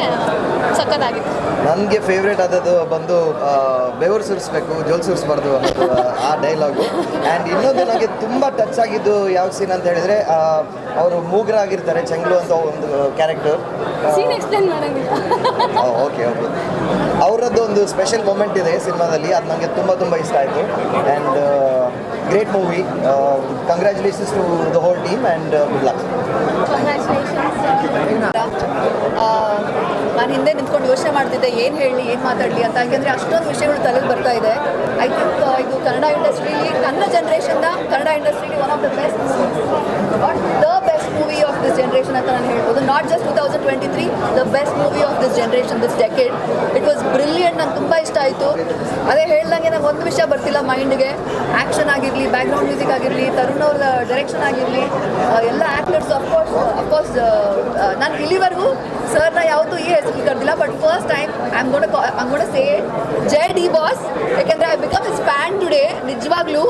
ಸಖತ್ತಾಗಿತ್ತು. ನನಗೆ ಫೇವ್ರೇಟ್ ಆದದ್ದು ಬಂದು ಬೆವರು ಸುರಿಸ್ಬೇಕು ಜೋಲ್ ಸುರಿಸ್ಬಾರ್ದು ಅನ್ನೋದು ಆ ಡೈಲಾಗು. ಆ್ಯಂಡ್ ಇನ್ನೊಂದು ನನಗೆ ತುಂಬ ಟಚ್ ಆಗಿದ್ದು ಯಾವ ಸೀನ್ ಅಂತ ಹೇಳಿದರೆ, ಅವರು ಮೂಗರಾಗಿರ್ತಾರೆ, ಚೆಂಗ್ಲು ಅಂತ ಒಂದು ಕ್ಯಾರೆಕ್ಟರ್. ಸೀನ್ ಎಕ್ಸ್ಪ್ಲೇನ್ ಮಾಡೋಂಗಿಲ್ಲ. ಓಕೆ. ಅವರದ್ದು ಒಂದು ಸ್ಪೆಷಲ್ ಮೂಮೆಂಟ್ ಇದೆ ಸಿನಿಮಾದಲ್ಲಿ, ಅದು ನನಗೆ ತುಂಬ ಇಷ್ಟ ಆಯಿತು. And great movie. Congratulations to the whole team and good luck. ನಾನು ಹಿಂದೆ ನಿಂತ್ಕೊಂಡು ಯೋಚನೆ ಮಾಡ್ತಿದ್ದೆ ಏನು ಹೇಳಲಿ ಏನು ಮಾತಾಡಲಿ ಅಂತ. ಯಾಕೆಂದರೆ ಅಷ್ಟೊಂದು ವಿಷಯಗಳು ತಲೆಗೆ ಬರ್ತಾ ಇದೆ. ಐ ಥಿಂಕ್ ಇದು ಕನ್ನಡ ಇಂಡಸ್ಟ್ರಿಲಿ, ನನ್ನ ಜನ್ರೇಷನ್ನ ಕನ್ನಡ ಇಂಡಸ್ಟ್ರಿಲಿ one of the best movies, the best movie of this generation ಅಂತ ನಾನು ಹೇಳ್ಬೋದು. Not just 2023, the best movie of this generation, this decade. It was brilliant. ನಂಗೆ ತುಂಬ ಇಷ್ಟ ಆಯಿತು. ಅದೇ ಹೇಳ್ದಂಗೆ ನಂಗೆ ಒಂದು ವಿಷಯ ಬರ್ತಿಲ್ಲ ಮೈಂಡ್ಗೆ. ಆ್ಯಕ್ಷನ್ ಆಗಿರಲಿ, ಬ್ಯಾಕ್ಗ್ರೌಂಡ್ ಮ್ಯೂಸಿಕ್ ಆಗಿರಲಿ, ತರುಣ್ ಅವ್ರ ಡೈರೆಕ್ಷನ್ ಆಗಿರಲಿ, ಎಲ್ಲ ಆ್ಯಕ್ಟರ್ಸ್ ಅಫ್ಕೋರ್ಸ್ ನಾನು ಇಲ್ಲಿವರೆಗೂ ಸರ್ನ ಯಾವತ್ತೂ ಈ ಹೆಸರು ಕರೆದಿಲ್ಲ. But first time I am gonna say ಜೈ ಡಿ ಬಾಸ್. ಯಾಕೆಂದರೆ I become is fan today. ನಿಜವಾಗ್ಲೂ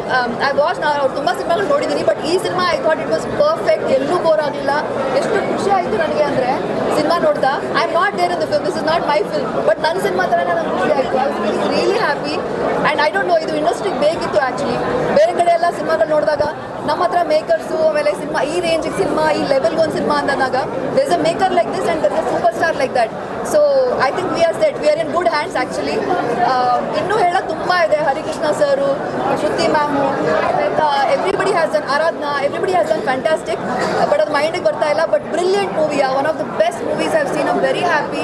ಐ ವಾಚ್, ನಾನು ಅವ್ರು ತುಂಬ ಸಿನಿಮಾಗಳು ನೋಡಿದ್ದೀನಿ, ಬಟ್ ಈ cinema I thought it was perfect. ಎಲ್ಲೂ ಬೋರ್ ಆಗಲಿಲ್ಲ. ಎಷ್ಟು ಖುಷಿ ಆಯಿತು ನನಗೆ ಅಂದರೆ ಸಿನಿಮಾ ನೋಡ್ತಾ. I am not there in the film, this is not my film, but ನನ್ನ ಸಿನಿಮಾ ಥರ ನನಗೆ ಖುಷಿ ಆಯಿತು. I was really happy. And I don't know, ಇದು ಇಂಡಸ್ಟ್ರಿಗೆ ಬೇಕಿತ್ತು ಆ್ಯಕ್ಚುಲಿ. ಬೇರೆ ಕಡೆ ಎಲ್ಲ ಸಿನಿಮಾಗಳು ನೋಡಿದಾಗ ನಮ್ಮ ಹತ್ರ ಮೇಕರ್ಸು, ಆಮೇಲೆ ಸಿನಿಮಾ ಈ ರೇಂಜಿಗೆ ಸಿನಿಮಾ, ಈ ಲೆವೆಲ್ಗೆ ಒಂದು ಸಿನಿಮಾ ಅಂದಾಗ there is a maker like this and there is a super star like that. So I think we are set, we are in good hands actually. ಇನ್ನೂ ಹೇಳೋದು ತುಂಬ ಇದೆ. Harikrishna sir, Shruti ma'am, everybody has done, Aradhana, everybody has done fantastic. But ಅದು ಮೈಂಡಿಗೆ ಬರ್ತಾ ಇಲ್ಲ. But brilliant movie, one of the best movies I have seen. I am very happy.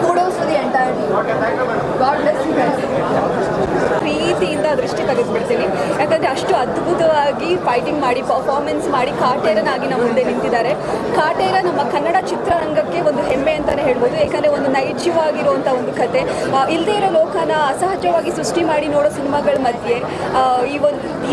Kudos to the entire team. God bless you guys. ಪ್ರೀತಿಯಿಂದ ದೃಷ್ಟಿ ತೆಗೆದುಬಿಡ್ತೀನಿ. ಯಾಕಂದರೆ ಅಷ್ಟು ಅದ್ಭುತವಾಗಿ fighting ಮಾಡಿ, ಪರ್ಫಾರ್ಮೆನ್ಸ್ ಮಾಡಿ ಕಾಟೇರನಾಗಿ ನಮ್ಮ ಮುಂದೆ ನಿಂತಿದ್ದಾರೆ. ಕಾಟೇರ ನಮ್ಮ ಕನ್ನಡ ಚಿತ್ರರಂಗಕ್ಕೆ ಒಂದು ಹೆಮ್ಮೆ ಅಂತಲೇ ಹೇಳ್ಬೋದು. ಯಾಕಂದರೆ ಒಂದು ನೈಜವಾಗಿರುವಂಥ ಒಂದು ಕತೆ, ಇಲ್ಲದೇ ಇರೋ ಲೋಕನ ಅಸಹಜವಾಗಿ ಸೃಷ್ಟಿ ಮಾಡಿ ನೋಡೋ ಸಿನಿಮಾಗಳ ಮಧ್ಯೆ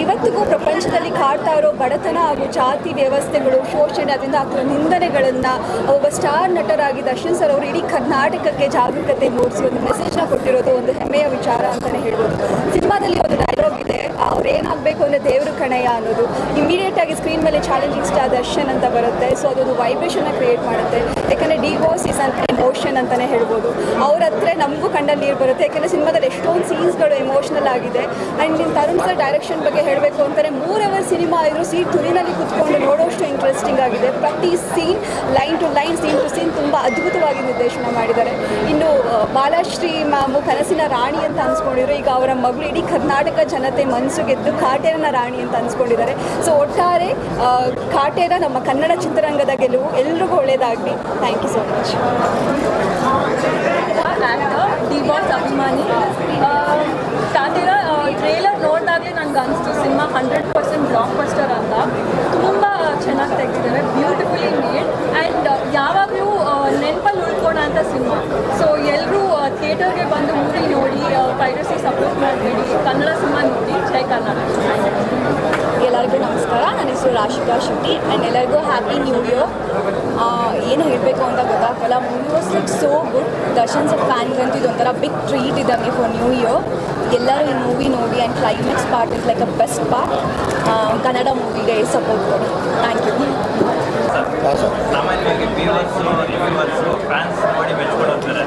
ಇವತ್ತಿಗೂ ಪ್ರಪಂಚದಲ್ಲಿ ಕಾಡ್ತಾ ಇರೋ ಬಡತನ ಹಾಗೂ ಜಾತಿ ವ್ಯವಸ್ಥೆಗಳು, ಶೋಷಣೆ, ಅದರಿಂದ ಆಗ್ತಿರೋ ನಿಂದನೆಗಳನ್ನು ಒಬ್ಬ ಸ್ಟಾರ್ ನಟರಾಗಿ ದರ್ಶನ್ ಸರ್ ಅವರು ಇಡೀ ಕರ್ನಾಟಕಕ್ಕೆ ಜಾಗರೂಕತೆ ಮೂಡಿಸಿ ಒಂದು ಮೆಸೇಜ್ನ ಕೊಟ್ಟಿರೋದು ಒಂದು ಹೆಮ್ಮೆಯ ವಿಚಾರ ಅಂತಲೇ ಹೇಳ್ಬೋದು. ಸಿನಿಮಾದಲ್ಲಿ ಒಂದು ಡೈಲಾಗ್ ಇದೆ, ಅವ್ರು ಏನಾಗಬೇಕು ಅಂದರೆ ದೇವರು ಕಣಯ್ಯ ಅನ್ನೋದು. ಇಮಿಡಿಯೇಟಾಗಿ ಸ್ಕ್ರೀನ್ ಮೇಲೆ ಚಾಲೆಂಜಿಂಗ್ ಸ್ಟಾರ್ ದರ್ಶನ್ ಅಂತ ಬರುತ್ತೆ. ಸೊ ಅದೊಂದು ವೈಬ್ರೇಷನ್ನ ಕ್ರಿಯೇಟ್ ಮಾಡುತ್ತೆ. ಯಾಕಂದರೆ D boss is an emotion ಅಂತಲೇ ಹೇಳ್ಬೋದು. ಅವ್ರ ಹತ್ರ ನಮಗೂ ಕಣ್ಣಲ್ಲಿ ನೀರು ಬರುತ್ತೆ. ಯಾಕೆಂದರೆ ಸಿನಿಮಾದಲ್ಲಿ ಎಷ್ಟೊಂದು ಸೀನ್ಸ್ಗಳು ಎಮೋಷ್ನಲ್ ಆಗಿದೆ. ಆ್ಯಂಡ್ ನಿಮ್ಮ ತರುಣ್ ಸರ್ ಡೈರೆಕ್ಷನ್ ಬಗ್ಗೆ ಹೇಳಬೇಕು ಅಂತಾರೆ, 3 ಅವರ್ ಸಿನಿಮಾ ಆದರೂ ಸೀಟ್ ತುರಿನಲ್ಲಿ ಕುತ್ಕೊಂಡು ನೋಡೋಷ್ಟು ಇಂಟ್ರೆಸ್ಟಿಂಗ್ ಆಗಿದೆ. ಪ್ರತಿ scene, line to line, scene to scene ತುಂಬ ಅದ್ಭುತವಾಗಿ ನಿರ್ದೇಶನ ಮಾಡಿದ್ದಾರೆ. ಇನ್ನು ಬಾಲಶ್ರೀ ಮ್ಯಾಮು ಕನಸಿನ ರಾಣಿ ಅಂತ ಅನ್ಸ್ಕೊಂಡಿದ್ರು. ಈಗ ಅವರ ಮಗಳು ಇಡೀ ಕರ್ನಾಟಕ ಜನತೆ ಮನಸ್ಸು ಗೆದ್ದು ಕಾಟೇರನ ರಾಣಿ ಅಂತ ಅನ್ಸ್ಕೊಂಡಿದ್ದಾರೆ. ಸೊ ಒಟ್ಟಾರೆ ಕಾಟೇರ ನಮ್ಮ ಕನ್ನಡ ಚಿತ್ರರಂಗದ ಗೆಲುವು. ಎಲ್ರಿಗೂ ಒಳ್ಳೆಯದಾಗಲಿ. Thank you so much. D boss ಅಭಿಮಾನಿ. ಕಾಟೇರ ಟ್ರೇಲರ್ ನೋಡಿದಾಗಲೇ ನನಗೆ ಅನಿಸ್ತು ಸಿನಿಮಾ 100% ಬ್ಲಾಕ್ ಬಸ್ಟರ್ ಅಂತ. ತುಂಬ ಚೆನ್ನಾಗಿ ತೆಗೆದಿದ್ದಾರೆ, ಬ್ಯೂಟಿಫುಲಿ ಮೇಡ್. ಆ್ಯಂಡ್ ಯಾವಾಗಲೂ ನೆನಪಲ್ಲಿ ಉಳ್ಕೋಣ ಅಂತ ಸಿನಿಮಾ. ಸೊ ಎಲ್ಲರೂ ಥಿಯೇಟರ್ಗೆ ಬಂದು ಮೂವಿ ನೋಡಿ, ಪೈರಸಿ ಸಪೋರ್ಟ್ ಮಾಡಬೇಡಿ, ಕನ್ನಡ ಸಿನಿಮಾ ನೋಡಿ. ಜೈ ಕರ್ನಾಟಕ. ಎಲ್ಲರಿಗೂ ನಮಸ್ಕಾರ. ನನ್ನ ಹೆಸರು ರಾಶಿಕಾ ಶೆಟ್ಟಿ. ಆ್ಯಂಡ್ ಎಲ್ಲರಿಗೂ ಹ್ಯಾಪಿ ನ್ಯೂ ಇಯರ್. ಏನು ಹೇಳಬೇಕು ಅಂತ ಗೊತ್ತಾಗಲ್ಲ. Movie was like so good. Darshan sir ಫ್ಯಾನ್ಗಂತೂ ಇದೊಂಥರ ಬಿಗ್ ಟ್ರೀಟ್ ಇದ್ದಂಗೆ ಫಾರ್ ನ್ಯೂ ಇಯರ್. ಎಲ್ಲರೂ ಈ ಮೂವಿ ನೋಡಿ. And climax part is like a best part. Kannada ಮೂವಿಗೆ ಸಪೋರ್ಟ್ ಕೊಡಿ. Thank you. ಸಾಮಾನ್ಯವಾಗಿ ವ್ಯೂವರ್ಸು, ರಿವ್ಯೂವರ್ಸು, ಫ್ಯಾನ್ಸ್ ನೋಡಿ ಮೆಚ್ಕೊಳ್ತಾರೆ.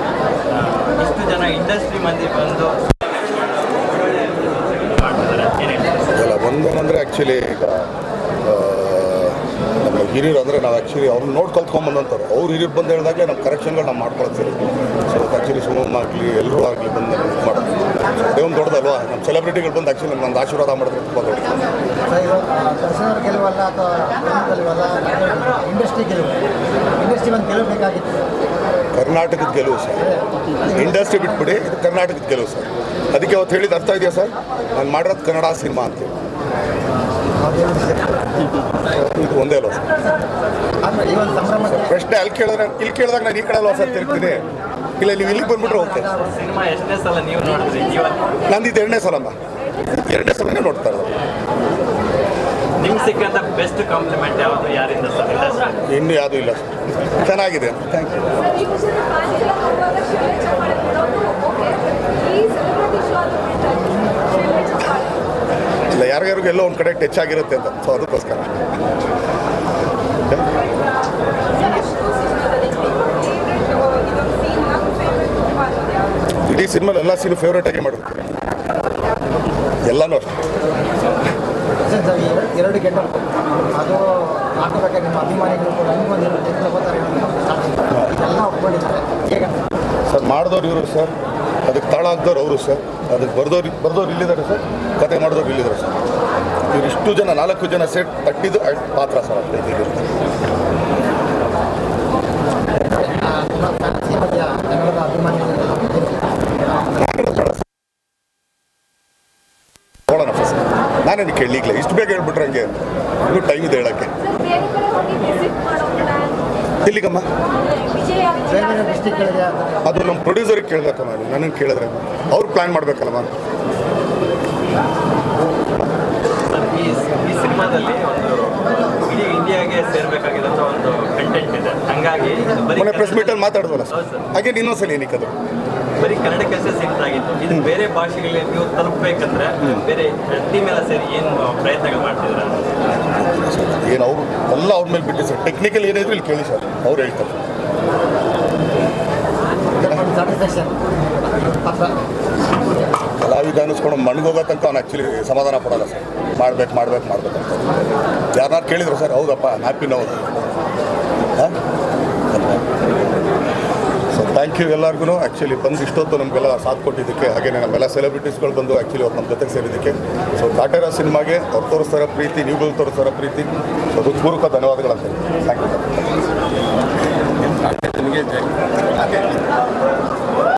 ಇಷ್ಟು ಜನ ಇಂಡಸ್ಟ್ರಿ ಮಂದಿ ಬಂದು ಮಾಡ್ತಿದ್ದಾರೆ. ಅಲ್ಲ, ಒಂದೇನಂದರೆ ಆ್ಯಕ್ಚುಲಿ ಈಗ ನಮ್ಮ ಹಿರಿಯರು ಅಂದರೆ ನಾವು ಆ್ಯಕ್ಚುಲಿ ಅವ್ರನ್ನ ನೋಡಿ ಕಲ್ತ್ಕೊಂಡ್ಬಂದಂಥವ್ರು. ಅವ್ರು ಹಿರಿಯರು ಬಂದು ಹೇಳಿದಾಗಲೇ ನಮ್ಮ ಕರೆಕ್ಷನ್ಗಳು ನಾವು ಮಾಡ್ಕೊಳ್ತೀವಿ. ಸೊ ಆ್ಯಕ್ಚುಲಿ ಸುಮಮ್ ಆಗಲಿ ಎಲ್ಲರೂ ಆಗಲಿ ಬಂದು ನಮ್ಗೆ ಮಾಡೋದು ಅದೇ ಒಂದು ದೊಡ್ಡದಲ್ವಾ. ನಮ್ಮ ಸೆಲೆಬ್ರಿಟಿಗಳು ಬಂದು ಆ್ಯಕ್ಚುಲಿ ನಮ್ಗೆ ಆಶೀರ್ವಾದ ಮಾಡಿದ್ರೆ ತುಂಬ ದೊಡ್ಡದು. ದರ್ಶನ ಗೆಲುವಲ್ಲ ಅಥವಾ ಗೆಲುವಲ್ಲ, ಇಂಡಸ್ಟ್ರಿ ಗೆಲುವು. ಇಂಡಸ್ಟ್ರಿ ಒಂದು ಗೆಲ್ಲಬೇಕಾಗಿತ್ತು. ಕರ್ನಾಟಕದ ಗೆಲುವು ಸರ್. ಇಂಡಸ್ಟ್ರಿ ಬಿಟ್ಬಿಡಿ, ಇದು ಕರ್ನಾಟಕದ ಗೆಲುವು ಸರ್. ಅದಕ್ಕೆ ಅವತ್ತು ಹೇಳಿದ ಅರ್ಥ ಇದೆಯಾ ಸರ್? ನಾನು ಮಾಡಿರೋದು ಕನ್ನಡ ಸಿನಿಮಾ ಅಂತ. ಇದು ಒಂದೇ ಅಲ್ವ ಸರ್? ಪ್ರಶ್ನೆ ಅಲ್ಲಿ ಕೇಳಿದ್ರೆ ಇಲ್ಲಿ ಕೇಳಿದಾಗ ನಾನು ಈ ಕಡೆ ಅಲ್ವಾ ಸರ್ ತಿರುಗ್ತೀನಿ. ಇಲ್ಲ ನೀವು ಇಲ್ಲಿಗೆ ಬಂದ್ಬಿಟ್ರೆ ಓಕೆ. ಸಿನಿಮಾ ಎಷ್ಟನೇ ಸಲ ನೀವು ನೋಡಿದ್ರಿ? ನಂದು ಇದು 2ನೇ ಸಲಮ್ಮ. 2ನೇ ಸಲನೇ ನೋಡ್ತಾ ಇರೋದು. ನಿಮ್ಗೆ ಸಿಕ್ಕಂಥ ಬೆಸ್ಟ್ ಕಾಂಪ್ಲಿಮೆಂಟ್ ಯಾವುದು, ಯಾರಿಂದ ಸರ್? ಇನ್ನೂ ಯಾವುದೂ ಇಲ್ಲ ಸರ್. ಚೆನ್ನಾಗಿದೆ. Thank you. ಇಲ್ಲ, ಯಾರಿಗಾರಿಗೂ ಎಲ್ಲೋ ಒಂದು ಕಡೆ ಟಚ್ ಆಗಿರುತ್ತೆ ಅಂತ. ಸೊ ಅದಕ್ಕೋಸ್ಕರ ಇಡೀ ಸಿನಿಮಾಲಿ ಎಲ್ಲ ಸೀನು ಫೇವ್ರೇಟಾಗಿ ಮಾಡಿರ್ತೀವಿ. ಎಲ್ಲನೂ ಅಷ್ಟೇ. ಎರಡು ಗೆಟ್ಟ ಅದು ಹಾಕೋಬೇಕಾದ್ರೆ ನಿಮ್ಮ ಅಭಿಮಾನಿಗಳು ಕೂಡ ನಿಮಗೊಂದು ಇದೆಲ್ಲ ಒಪ್ಕೊಂಡಿದ್ದಾರೆ. ಹೇಗೆ ಸರ್ ಮಾಡಿದವ್ರು ಇವರು ಸರ್, ಅದಕ್ಕೆ ತಾಳ ಹಾಕ್ದವ್ರು ಅವರು ಸರ್, ಅದಕ್ಕೆ ಬರ್ದವ್ರು ಇಲ್ಲಿದ್ದಾರೆ ಸರ್, ಕತೆ ಮಾಡಿದವ್ರು ಇಲ್ಲಿದ್ದಾರೆ ಸರ್. ಇವರು ಇಷ್ಟು ಜನ 4 ಜನ ಸೆಟ್ ತಟ್ಟಿದ್ದು ಪಾತ್ರ ಸರ್. ನೋಡೋಣ ಫಸ್ಟ್. ನಾನೇನು ಕೇಳಲಿಕ್ಕಿಲ್ಲ, ಇಷ್ಟು ಬೇಗ ಹೇಳ್ಬಿಟ್ರೆ ಹಂಗೆ ಇನ್ನೂ ಟೈಮ್ ಇದೆ ಹೇಳೋಕ್ಕೆ. ಎಲ್ಲಿಗಮ್ಮ ಅದು ನಮ್ಮ ಪ್ರೊಡ್ಯೂಸರಿಗೆ ಕೇಳಬೇಕಮ್ಮ, ನನಗೆ ಕೇಳಿದ್ರೆ ಅವ್ರು ಪ್ಲ್ಯಾನ್ ಮಾಡಬೇಕಲ್ಲಮ್ಮ. ಈ ಸಿನಿಮಾದಲ್ಲಿ ಒಂದು ಇಡೀ ಇಂಡಿಯಾಗೆ ಸೇರ್ಬೇಕಾಗಿರೋಂಥ ಒಂದು ಕಂಟೆಂಟ್ ಇದೆ, ಹಂಗಾಗಿ ಮೊನ್ನೆ ಪ್ರೆಸ್ ಮೀಟಲ್ಲಿ ಮಾತಾಡಿದ್ವಲ್ಲ ಸರ್, ಹಾಗೆ ಇನ್ನೊಂದ್ಸಲ ಏನಕ್ಕೆ ಅದು ಬರೀ ಕನ್ನಡಕ್ಕೆ ಸೀಮಿತ ಆಗಿತ್ತು. ಇದು ಬೇರೆ ಭಾಷೆಗಳಿಗೆ ನೀವು ತಲುಪಬೇಕಂದ್ರೆ ಬೇರೆ ಟೀಮ್ ಎಲ್ಲ ಸೇರಿ ಏನು ಪ್ರಯತ್ನಗಳು ಮಾಡ್ತಿದ್ದಾರೆ? ಏನು ಅವರು ಎಲ್ಲ ಅವ್ರ ಮೇಲೆ ಬಿಟ್ಟು ಸರ್, ಟೆಕ್ನಿಕಲ್ ಏನಿದ್ರು ಇಲ್ಲಿ ಕೇಳಿ ಸರ್, ಅವ್ರು ಹೇಳ್ತಾರೆ. ಕಲಾವಿದ ಅನ್ನಿಸ್ಕೊಂಡು ಮಣ್ಗೋಗೋ ತನಕ ಅವ್ನು ಆ್ಯಕ್ಚುಲಿ ಸಮಾಧಾನ ಪಡೋಲ್ಲ ಸರ್. ಮಾಡ್ಬೇಕಂತ ಯಾರನ್ನಾರು ಕೇಳಿದ್ರು ಸರ್, ಹೌದಪ್ಪ ಹ್ಯಾಪಿ ನಾವು. ಹಾಂ ಸೊ ಥ್ಯಾಂಕ್ ಯು ಎಲ್ಲರಿಗೂ. ಆ್ಯಕ್ಚುಲಿ ಬಂದು ಇಷ್ಟೊತ್ತು ನಮಗೆಲ್ಲ ಸಾಥ್ ಕೊಟ್ಟಿದ್ದಕ್ಕೆ, ಹಾಗೆಯೇ ನಮ್ಮೆಲ್ಲ ಸೆಲೆಬ್ರಿಟೀಸ್ಗಳು ಬಂದು ಆ್ಯಕ್ಚುಲಿ ಅವ್ರು ನಮ್ಮ ಜೊತೆಗೆ ಸೇರಿದ್ದಕ್ಕೆ. ಸೊ ಕಾಟೇರ ಸಿನಿಮಾಗೆ ಅವ್ರು ತೋರಿಸ್ತಾರ ಪ್ರೀತಿ, ನೀವುಗಳು ತೋರಿಸ್ತಾರ ಪ್ರೀತಿ, ಸೊ ಹೃತ್ಪೂರ್ವಕ ಧನ್ಯವಾದಗಳಂತ.